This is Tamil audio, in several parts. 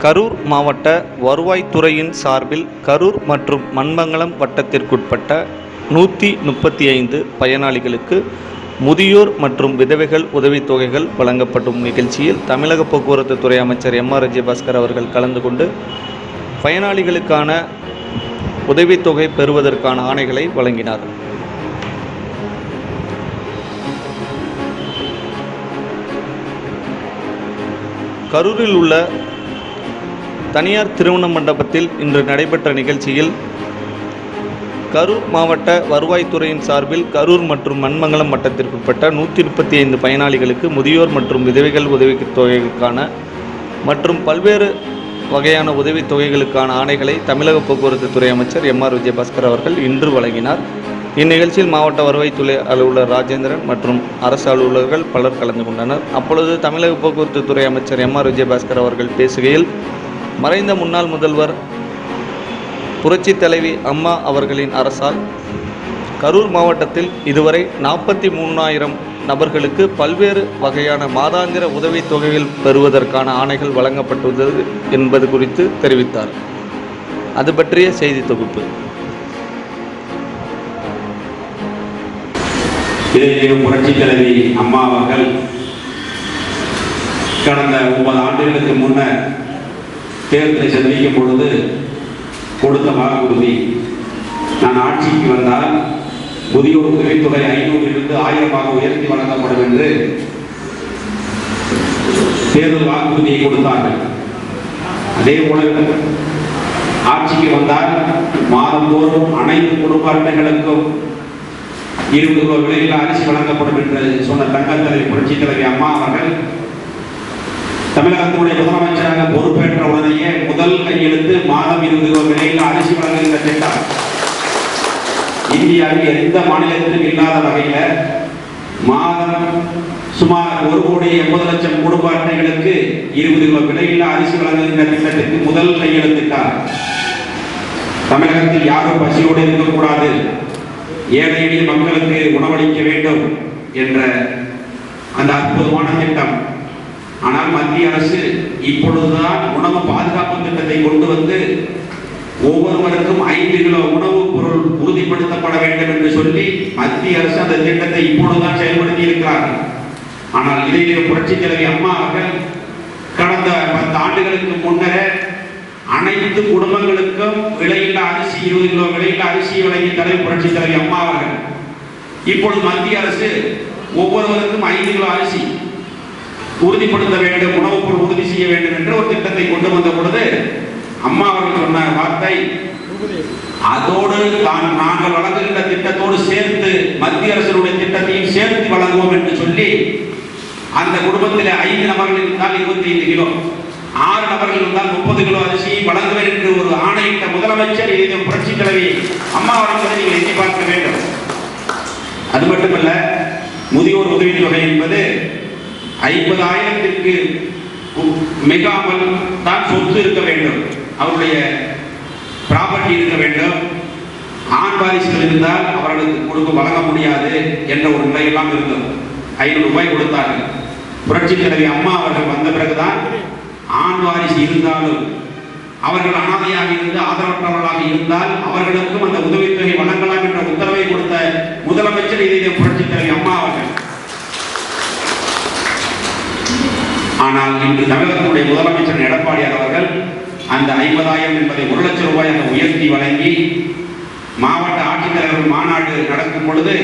கரூர் மாவட்ட வருவாய்த்துறையின் சார்பில் கரூர் மற்றும் மண்மங்கலம் வட்டத்திற்குட்பட்ட 135 பயனாளிகளுக்கு முதியோர் மற்றும் விதவைகள் உதவித்தொகைகள் வழங்கப்படும் நிகழ்ச்சியில் தமிழக போக்குவரத்து துறை அமைச்சர் எம்.ஆர். விஜயபாஸ்கர் அவர்கள் கலந்து கொண்டு பயனாளிகளுக்கான உதவித்தொகை பெறுவதற்கான ஆணைகளை வழங்கினார். கரூரில் உள்ள தனியார் திருமண மண்டபத்தில் இன்று நடைபெற்ற நிகழ்ச்சியில் கரூர் மாவட்ட வருவாய்த்துறையின் சார்பில் கரூர் மற்றும் மண்மங்கலம் வட்டத்திற்குட்பட்ட 135 பயனாளிகளுக்கு முதியோர் மற்றும் விதவைகள் உதவித்தொகைகளுக்கான மற்றும் பல்வேறு வகையான உதவித்தொகைகளுக்கான ஆணைகளை தமிழக போக்குவரத்து துறை அமைச்சர் எம்.ஆர். விஜயபாஸ்கர் அவர்கள் இன்று வழங்கினார். இந்நிகழ்ச்சியில் மாவட்ட வருவாய்த்துறை அலுவலர் ராஜேந்திரன் மற்றும் அரசு அலுவலர்கள் பலர் கலந்து கொண்டனர். அப்பொழுது தமிழக போக்குவரத்து துறை அமைச்சர் எம்.ஆர். விஜயபாஸ்கர் அவர்கள் பேசுகையில், மறைந்த முன்னாள் முதல்வர் புரட்சித் தலைவி அம்மா அவர்களின் அரசால் கரூர் மாவட்டத்தில் இதுவரை 43,000 நபர்களுக்கு பல்வேறு வகையான மாதாந்திர உதவித்தொகைகள் பெறுவதற்கான ஆணைகள் வழங்கப்பட்டுள்ளது என்பது குறித்து தெரிவித்தார். அது பற்றிய செய்தி தொகுப்பு. புரட்சித் தலைவி அம்மா அவர்கள் கடந்த 9 ஆண்டுகளுக்கு முன்னர் தேர்தலை சந்திக்கும் பொழுது கொடுத்த வாக்குறுதி, நான் ஆட்சிக்கு வந்தால் முதியோர் உதவித்தொகை 500 1000 உயர்த்தி வழங்கப்படும் என்று தேர்தல் வாக்குறுதியை கொடுத்தார்கள். அதே போல ஆட்சிக்கு வந்தால் மாதந்தோறும் அனைத்து குடும்ப அட்டைகளுக்கும் 20 ரூபாய் விலையில் அரிசி வழங்கப்படும் என்று சொன்ன தங்கத்தலைவி புரட்சித் தலைவி அம்மா அவர்கள் தமிழகத்தினுடைய முதலமைச்சராக பொறுப்பேற்ற உடனேயே முதல் கையெழுத்து மாதம் 20 ரூபாய் விலையில் அரிசி வழங்குகின்ற திட்டம். இந்தியாவில் எந்த மாநிலத்திலும் இல்லாத வகையில் மாதம் சுமார் 1,80,00,000 குடும்ப அட்டைகளுக்கு 20 ரூபாய் விலையில் அரிசி வழங்குகின்ற திட்டத்திற்கு முதல் கையெழுத்திட்டார். தமிழகத்தில் யாரும் பசியோடு இருக்கக்கூடாது, ஏழை எளிய மக்களுக்கு உணவளிக்க வேண்டும் என்ற அந்த அற்புதமான திட்டம். ஆனால் மத்திய அரசு இப்பொழுதுதான் உணவு பாதுகாப்பு திட்டத்தை கொண்டு வந்து ஒவ்வொருவருக்கும் 5 கிலோ உணவுப் பொருள் உறுதிப்படுத்தப்பட வேண்டும் என்று சொல்லி மத்திய அரசு அந்த திட்டத்தை இப்பொழுதுதான் செயல்படுத்தி இருக்கிறார்கள். ஆனால் இதை புரட்சித் தலைவி அம்மா அவர்கள் கடந்த 10 ஆண்டுகளுக்கு முன்னரே அனைத்து குடும்பங்களுக்கும் விலையில்லா அரிசி 20 கிலோ விலையில்லா அரிசி வழங்கிய தலைவர் புரட்சித் தலைவி அம்மா அவர்கள் இப்பொழுது மத்திய அரசு ஒவ்வொருவருக்கும் 5 கிலோ அரிசி உறுதிப்படுத்த வேண்டும், உணவுப் பொருள் உறுதி செய்ய வேண்டும் என்ற ஒரு திட்டத்தை கொண்டு வந்த பொழுது அம்மா அவர்கள் சொன்ன வார்த்தை, அதோடு நாங்கள் வழங்குகின்ற திட்டத்தோடு சேர்த்து மத்திய அரசுடைய திட்டத்தையும் சேர்த்து வழங்குவோம் என்று சொல்லி அந்த குடும்பத்தில் 5 நபர்கள் இருந்தால் 25 கிலோ, 6 நபர்கள் இருந்தால் 30 கிலோ அரிசியை வழங்குவேன் என்று ஒரு ஆணையிட்ட முதலமைச்சர் இதை புரட்சித் தலைவி அம்மா அவர்களை நீங்கள் எண்ணி பார்க்க வேண்டும். அது மட்டுமல்ல, முதியோர் உதவித்தொகை என்பது 50,000க்கு மிகாமல் தான் சொத்து இருக்க வேண்டும், அவருடைய ப்ராப்பர்ட்டி இருக்க வேண்டும், ஆண் வாரிசுகள் இருந்தால் அவர்களுக்கு வழங்க முடியாது என்ற ஒரு நிலையெல்லாம் இருந்தது. 500 ரூபாய் கொடுத்தார்கள். புரட்சித் தலைவி அம்மா அவர்கள் வந்த பிறகுதான் ஆண் வாரிசு இருந்தாலும் அவர்கள் அனாதையாக இருந்து ஆதரவற்றவர்களாக இருந்தால் அவர்களுக்கும் அந்த உதவித்தொகை வழங்கலாம் என்ற உத்தரவை கொடுத்த முதலமைச்சர் இதை புரட்சித் தலைவி அம்மா அவர்கள். ஆனால் இன்று தமிழகத்தினுடைய முதலமைச்சர் எடப்பாடியார் அவர்கள் அந்த 50,000 என்பதை 1,00,000 ரூபாயாக உயர்த்தி வழங்கி மாவட்ட ஆட்சித்தலைவர் மாநாடு நடக்கும் பொழுது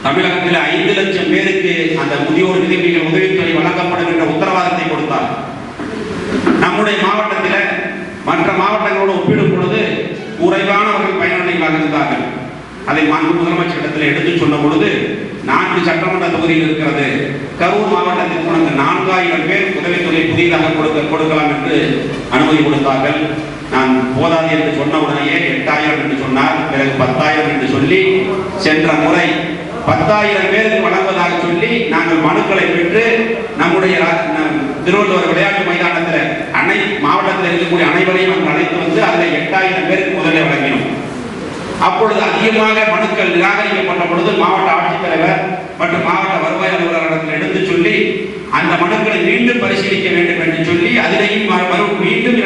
தமிழகத்தில் 5 லட்சம் பேருக்கு அந்த முதியோர் விதவைகள் உதவித்தொகை வழங்கப்படும் என்ற உத்தரவாதத்தை கொடுத்தார். நம்முடைய மாவட்டத்தில் மற்ற மாவட்டங்களோடு ஒப்பிடும் பொழுது குறைவானவர்கள் பயனாளிகளாக இருந்தார்கள். அதை மாண்பு முதலமைச்சரிடத்தில் எடுத்து சொன்ன பொழுது 4 சட்டமன்ற தொகுதியில் இருக்கிறது, கரூர் மாவட்டத்தில் உனக்கு 4,000 பேர் உதவித்தொகை புதிதாக கொடுக்கலாம் என்று அனுமதி கொடுத்தார்கள். நான் போதாது என்று சொன்ன உடனேயே 8,000 என்று சொன்னார். பிறகு 10,000 என்று சொல்லி சென்ற முறை 10,000 பேருக்கு வழங்குவதாக சொல்லி நாங்கள் மனுக்களை பெற்று நம்முடைய திருவள்ளுவர் விளையாட்டு மைதானத்தில் மாவட்டத்தில் இருக்கக்கூடிய அனைவரையும் அங்கு அழைத்து வந்து அதில் 8,000 பேருக்கு முதலில் வழங்கினோம். அப்பொழுது அதிகமாக மனுக்கள் நிராகரிக்கப்பட்ட பொழுது மாவட்ட ஆட்சித்தலைவர் மற்றும் மாவட்ட வருவாய் அலுவலரிடத்தில் எடுத்து சொல்லி அந்த மனுக்களை மீண்டும் பரிசீலிக்க வேண்டும் என்று சொல்லி அதிலேயும் மீண்டும்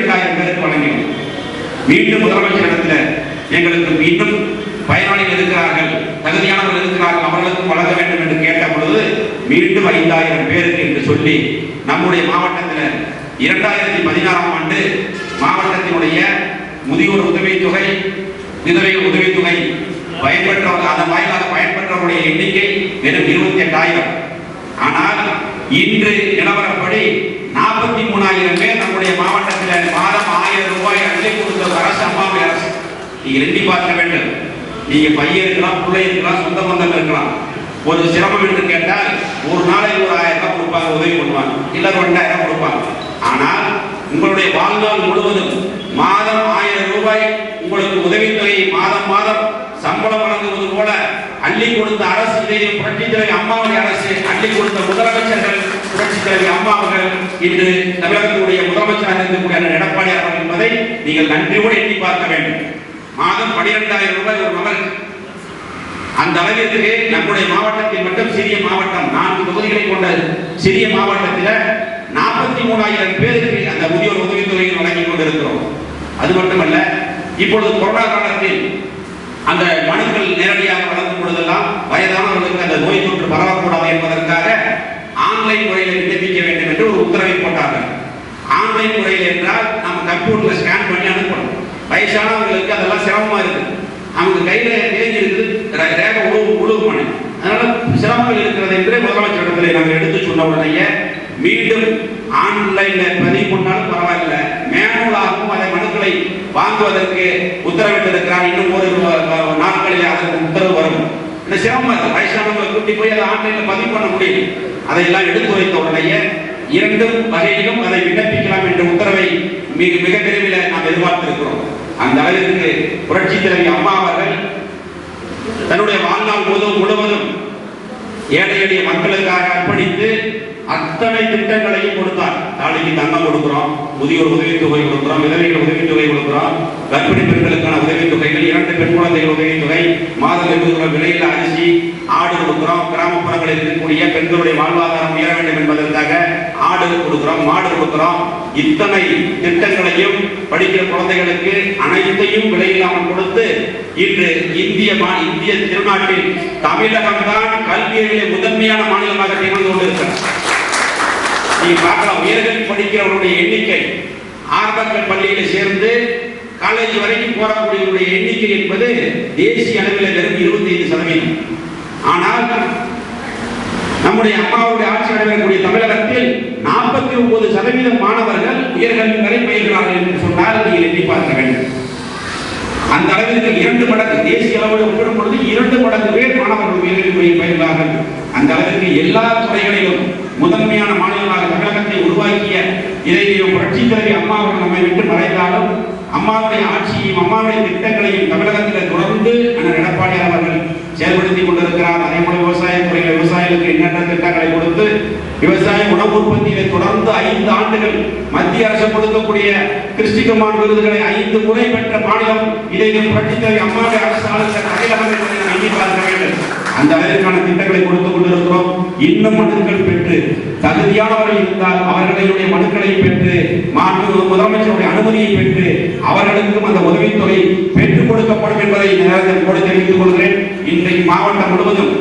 மீண்டும் முதலமைச்சரிடத்தில் எங்களுக்கு இன்னும் பயனாளிகள் இருக்கிறார்கள், தகுதியானவர்கள் இருக்கிறார்கள், அவர்களுக்கும் வழங்க வேண்டும் என்று கேட்ட பொழுது மீண்டும் 5000 பேருக்கு என்று சொல்லி நம்முடைய மாவட்டத்தில் 2016ஆம் ஆண்டு மாவட்டத்தினுடைய முதியோர் உதவித்தொகை, விதவை உதவித்தொகை பயன்பெற்றவர்கள், அதன் வாயிலாக பயன்பெற்றவருடைய எண்ணிக்கை வெறும் 28,000. ஆனால் இன்று நிலவரப்படி 43,000 பேர் நம்முடைய மாவட்டத்தில் மாதம் 1000 ரூபாய் அள்ளி கொடுத்த அரசு, அம்மாவுடைய அரசு. நீங்க எண்ணி பார்க்க வேண்டும். நீங்க பையன் இருக்கலாம், பிள்ளை இருக்கலாம், சொந்த பந்தம் இருக்கலாம். ஒரு சிரமம் என்று கேட்டால் ஒரு நாளைக்கு ஒரு 1000 ரூபாய் கொடுப்பாங்க, உதவி பண்ணுவாங்க, இல்ல 2000 கொடுப்பாங்க. ஆனால் உங்களுடைய வாழ்நாள் முழுவதும் மாதம் 1000 ரூபாய் உங்களுக்கு உதவித்தொகை மாதம் மாதம் சம்பளம் வழங்குவது போல அள்ளி கொடுத்த அரசு, இதை புரட்சித் தலைவி அம்மாவுடைய அரசு, அள்ளி கொடுத்த முதலமைச்சர்கள் புரட்சித் தலைவி அம்மா அவர்கள், இன்று தமிழகத்தினுடைய முதலமைச்சராக இருக்கக்கூடிய எடப்பாடி அவர்கள் என்பதை நீங்கள் நன்றியோடு எண்ணி பார்க்க வேண்டும். மாதம் 12,000 ரூபாய் ஒரு மகளுக்கு. அந்த அளவிற்கு நம்முடைய மாவட்டத்தில் மட்டும், சிறிய மாவட்டம், 4 தொகுதிகளை கொண்ட சிறிய மாவட்டத்தில் 43,000 பேருக்கு அந்த முதியோர் உதவித்தொகையை வழங்கிக் கொண்டிருக்கிறோம். அது மட்டுமல்ல, இப்பொழுது கொரோனா காலத்தில் அந்த மனுக்கள் நேரடியாக வழங்கும் பொழுதெல்லாம் வயதானவர்களுக்கு அந்த நோய் தொற்று பரவக்கூடாது என்பதற்காக ஆன்லைன் முறையில் விண்ணப்பிக்க வேண்டும் என்று ஒரு உத்தரவை போட்டார்கள். ஆன்லைன் முறையில் என்றால் நம்ம கம்ப்யூட்டர்ல ஸ்கேன் பண்ணி அனுப்பணும். வயசானவர்களுக்கு அதெல்லாம் சிரமமா இருக்கு. அவங்க கையில தேதி இருக்குது, ரேக உழுவு பண்ணு, அதனால சிரமங்கள் இருக்கிறது என்று முதலமைச்சரிடத்தில் நாங்கள் எடுத்து சொன்ன உடனே மீண்டும் ஆன்லைன்ல பதிவு பண்ணாலும் பரவாயில்ல, மேனுவலாகவும் அதை மனுக்களை வாங்குவதற்கு உத்தரவிட்டிருக்கிறார். இன்னும் ஒரு நாட்களில் அதற்கு உத்தரவு வரும். இந்த சிரமம் இருக்கு, வயசானவங்களை கூட்டி போய் அதை ஆன்லைன்ல பதிவு பண்ண முடியும். அதையெல்லாம் எடுத்து வைத்த உடனே 2 வகையிலும் அதை விண்ணப்பிக்கலாம் என்ற உத்தரவை மிக விரைவில் நாம் எதிர்பார்த்திருக்கிறோம். அந்த அளவிற்கு புரட்சித் தலைவி அம்மா அவர்கள் தன்னுடைய வாழ்நாள் முழுவதும் ஏழை எளிய மக்களுக்காக அர்ப்பணித்து அத்தனை திட்டங்களையும் கொடுத்தார். நாளைக்கு தங்கம் கொடுக்கிறோம், முதியோர் உதவித்தொகை கொடுக்கிறோம், விதவைகள் உதவித்தொகை கொடுக்கிறோம், கர்ப்பிணி பெண்களுக்கான உதவித்தொகைகள், 2 பெண் குழந்தைகள் உதவித்தொகை, மாதம் 20 விலையில் அரிசி, ஆடு கொடுக்கிறோம். கிராமப்புறங்களில் இருக்கக்கூடிய பெண்களுடைய வாழ்வாதாரம் உயர வேண்டும் என்பதற்காக ஆடு கொடுக்கிறோம், மாடு கொடுக்கிறோம். இத்தனை திட்டங்களையும் படிக்கிற குழந்தைகளுக்கு அனைத்தையும் விலையில்லாமல் கொடுத்து இன்று இந்திய திருநாட்டில் தமிழகம்தான் கல்வியிலே முதன்மையான மாநிலமாக திகழ்ந்து கொண்டிருக்கிறது. நீ பார்க்கலாம், உயர்கல்வி படிக்கிறவருடைய எண்ணிக்கை, ஆரம்பக்கல் பள்ளியில் சேர்ந்து காலேஜ் வரைக்கும் போறக்கூடிய எண்ணிக்கை என்பது தேசிய அளவில் வெறும் 25%. ஆனால் நம்முடைய அம்மாவுடைய ஆட்சி நடைபெறக்கூடிய தமிழகத்தில் 49% மாணவர்கள் உயர்கல்வி வரை பயில்கிறார்கள் என்று சொன்னால் நீங்கள் எண்ணி பார்க்க வேண்டும். அந்த அளவிற்கு 2 மடங்கு, தேசிய அளவில் ஒப்பிடும் பொழுது 2 மடங்கு பேர் மாணவர்கள் உயர்கல்வி பயில்கிறார்கள். அந்த அளவிற்கு எல்லா துறைகளிலும் முதன்மையான மாநிலமாக தமிழகத்தை உருவாக்கிய இதை புரட்சித் தலைவி அம்மா அவர்கள் நம்மை விட்டு மறைந்தாலும் அம்மாவுடைய ஆட்சியையும் அம்மாவுடைய திட்டங்களையும் தமிழகத்தில் தொடர்ந்து எடப்பாடி அவர்கள் செயல்படுத்திக் கொண்டிருக்கிறார். அதே போல விவசாயத்துறையில் விவசாயிகளுக்கு எண்ணற்ற திட்டங்களை கொடுத்து விவசாய உணவு உற்பத்தியிலே தொடர்ந்து 5 ஆண்டுகள் மத்திய அரசு கொடுக்கக்கூடிய கிறிஸ்டிகமான் விருதுகளை 5 முறை பெற்ற மாநிலம் இதை புரட்சித் தலைவி அம்மாவுடைய அரசு ஆளுநர் தமிழகம் என்பதை நாம் எண்ணி பார்க்க வேண்டும். அந்த அளவிற்கான திட்டங்களை கொடுத்துக் கொண்டிருக்கிறோம். இன்னும் மனுக்கள் பெற்று தகுதியானவர்கள் இருந்தால் அவர்களுடைய மனுக்களை பெற்று முதலமைச்சருடைய அனுமதியை பெற்று அவர்களுக்கும் அந்த உதவித்தொகை பெற்றுக் கொடுக்கப்படும் என்பதை நேரத்தில் கூட தெரிவித்துக் கொள்கிறேன். இன்றைக்கு மாவட்டம் முழுவதும்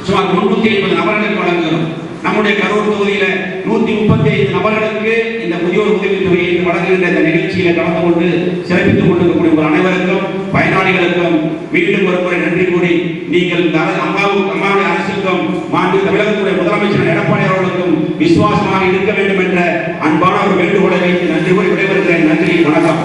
சுமார் 350 நபர்களுக்கு வழங்குகிறோம். நம்முடைய கரூர் தொகுதியில 135 நபர்களுக்கு இந்த முதியோர் உதவித்தொகையை வழங்குகின்ற இந்த நிகழ்ச்சியில கலந்து கொண்டு சிறப்பித்துக் கொண்டிருக்கக்கூடிய அனைவருக்கும் பயனாளிகளுக்கும் மீண்டும் ஒருமுறை நன்றி கூறி நீங்கள் அம்மாவுடைய அரசுக்கும் மாண்பு தமிழகத்துடைய முதலமைச்சர் எடப்பாடி அவர்களுக்கும் விசுவாசமாக இருக்க வேண்டும் என்ற அன்பான ஒரு வேண்டுகோளை வைத்து நன்றி கூறி விடைபெறுகிறேன். நன்றி, வணக்கம்.